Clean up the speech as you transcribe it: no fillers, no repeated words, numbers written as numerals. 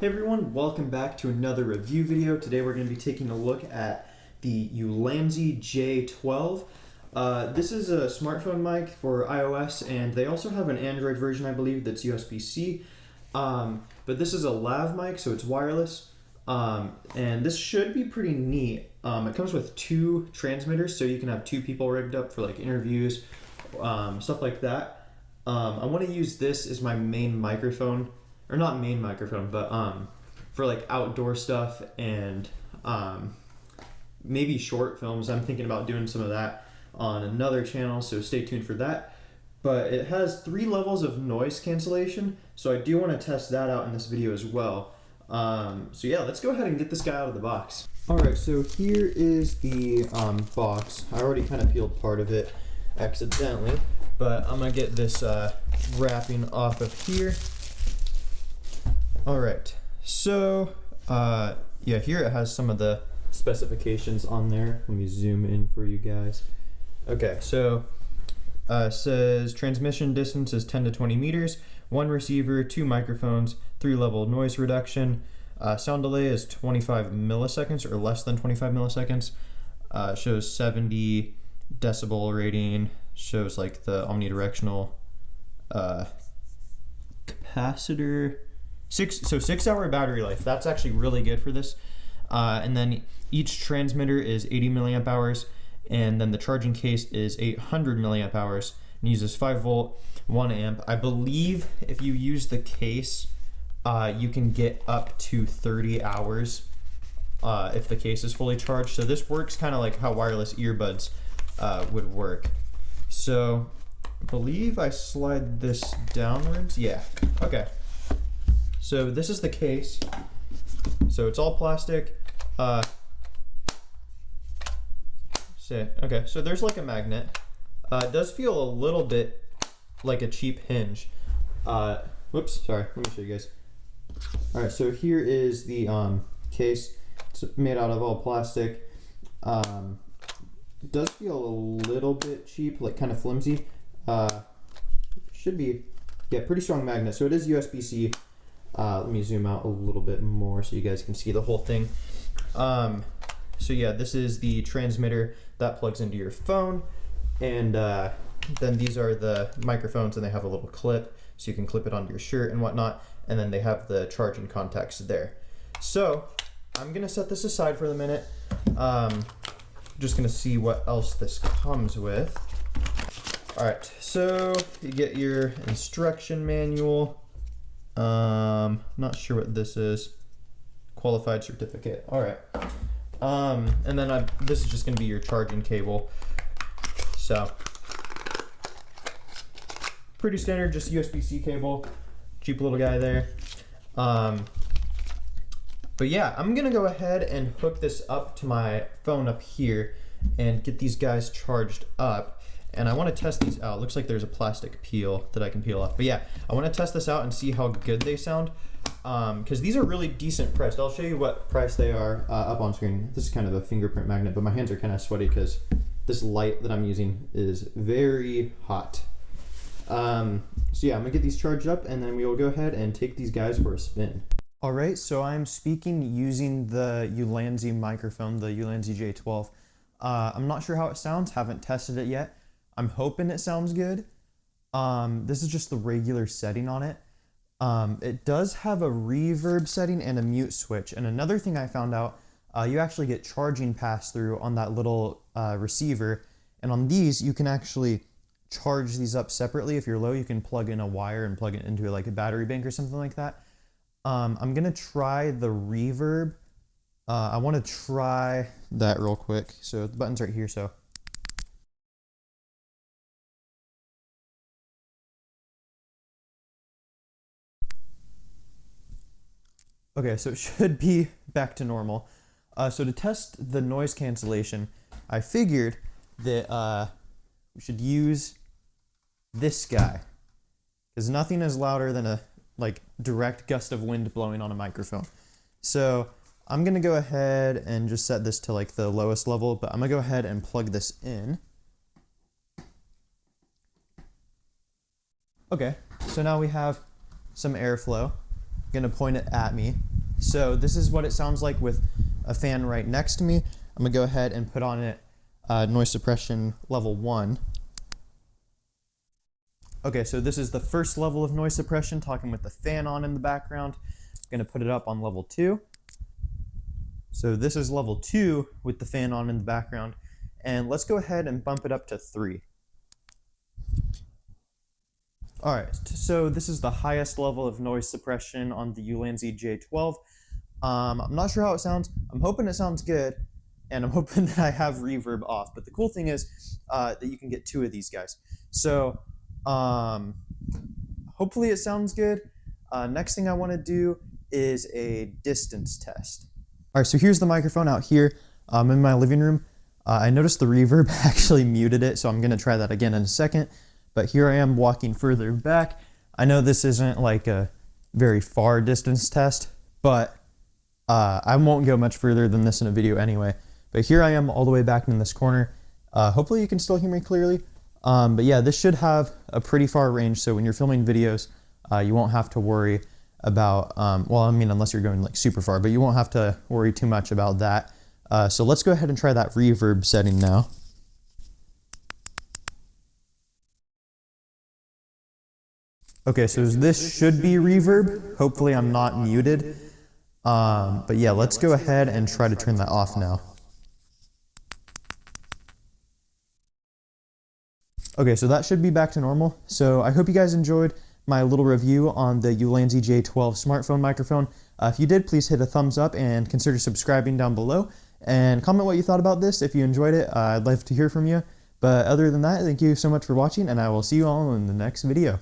Hey everyone, welcome back to another review video. Today we're going to be taking a look at the Ulanzi J12. This is a smartphone mic for iOS, and they also have an Android version, I believe, that's USB-C. But this is a lav mic, so it's wireless, and this should be pretty neat. It comes with two transmitters, so you can have two people rigged up for like interviews, stuff like that. I want to use this as my main microphone. Or not main microphone, but for like outdoor stuff and maybe short films. I'm thinking about doing some of that on another channel, so stay tuned for that. But it has 3 levels of noise cancellation, so I do want to test that out in this video as well. So yeah, let's go ahead and get this guy out of the box. Alright, so here is the box. I already kind of peeled part of it accidentally, but I'm going to get this wrapping off of here. Alright, so yeah, here it has some of the specifications on there. Let me zoom in for you guys. Okay, so it says transmission distance is 10 to 20 meters, 1 receiver, 2 microphones, 3 level noise reduction, sound delay is 25 milliseconds or less than 25 milliseconds, shows 70 decibel rating, shows like the omnidirectional capacitor. 6 hour battery life. That's actually really good for this. And then each transmitter is 80 milliamp hours, and then the charging case is 800 milliamp hours and uses 5 volt, 1 amp. I believe if you use the case, you can get up to 30 hours if the case is fully charged. So this works kind of like how wireless earbuds would work. So I believe I slide this downwards. Yeah. Okay. So this is the case. So it's all plastic. Okay, so there's like a magnet. It does feel a little bit like a cheap hinge. Whoops, sorry, let me show you guys. All right, so here is the case. It's made out of all plastic. It does feel a little bit cheap, like kind of flimsy. Should be, yeah, pretty strong magnet. So it is USB-C. Let me zoom out a little bit more so you guys can see the whole thing. So yeah, this is the transmitter that plugs into your phone, and then these are the microphones, and they have a little clip so you can clip it onto your shirt and whatnot, and then they have the charging contacts there. So I'm gonna set this aside for the minute. Just gonna see what else this comes with. All right, so you get your instruction manual. Not sure what this is. Qualified certificate. All right. And then this is just going to be your charging cable. So pretty standard, just USB-C cable. Cheap little guy there. But yeah, I'm going to go ahead and hook this up to my phone up here and get these guys charged up. And I want to test these out. Looks like there's a plastic peel that I can peel off. But yeah, I want to test this out and see how good they sound. Because these are really decent priced. I'll show you what price they are up on screen. This is kind of a fingerprint magnet, but my hands are kind of sweaty because this light that I'm using is very hot. So yeah, I'm going to get these charged up, and then we will go ahead and take these guys for a spin. All right, so I'm speaking using the Ulanzi microphone, the Ulanzi J12. I'm not sure how it sounds. Haven't tested it yet. I'm hoping it sounds good. This is just the regular setting on it. It does have a reverb setting and a mute switch. And another thing I found out, you actually get charging pass-through on that little receiver. And on these, you can actually charge these up separately. If you're low, you can plug in a wire and plug it into like a battery bank or something like that. I'm gonna try the reverb. I wanna try that real quick. So the button's right here, so. Okay, so it should be back to normal. So to test the noise cancellation, I figured that we should use this guy, because nothing is louder than a direct gust of wind blowing on a microphone. So I'm gonna go ahead and just set this to like the lowest level, but I'm gonna go ahead and plug this in. Okay, so now we have some airflow. I'm gonna point it at me. So this is what it sounds like with a fan right next to me. I'm gonna go ahead and put on it noise suppression level 1. Okay, so this is the first level of noise suppression, talking with the fan on in the background. I'm gonna put it up on level 2. So this is level 2 with the fan on in the background. And let's go ahead and bump it up to 3. All right, so this is the highest level of noise suppression on the Ulanzi J12. I'm not sure how it sounds. I'm hoping it sounds good, and I'm hoping that I have reverb off. But the cool thing is that you can get 2 of these guys. So hopefully it sounds good. Next thing I want to do is a distance test. All right, so here's the microphone out here in my living room. I noticed the reverb actually muted it, so I'm going to try that again in a second. But here I am walking further back. I know this isn't like a very far distance test, but I won't go much further than this in a video anyway. But here I am all the way back in this corner. Hopefully you can still hear me clearly. But yeah, this should have a pretty far range, so when you're filming videos, you won't have to worry about, well, I mean, unless you're going like super far, but you won't have to worry too much about that. So let's go ahead and try that reverb setting now. Okay, so this should be reverb. Hopefully I'm not muted. But yeah, let's go ahead and try to turn that off now. Okay, so that should be back to normal. So I hope you guys enjoyed my little review on the Ulanzi J12 smartphone microphone. If you did, please hit a thumbs up and consider subscribing down below. And comment what you thought about this. If you enjoyed it, I'd love to hear from you. But other than that, thank you so much for watching, and I will see you all in the next video.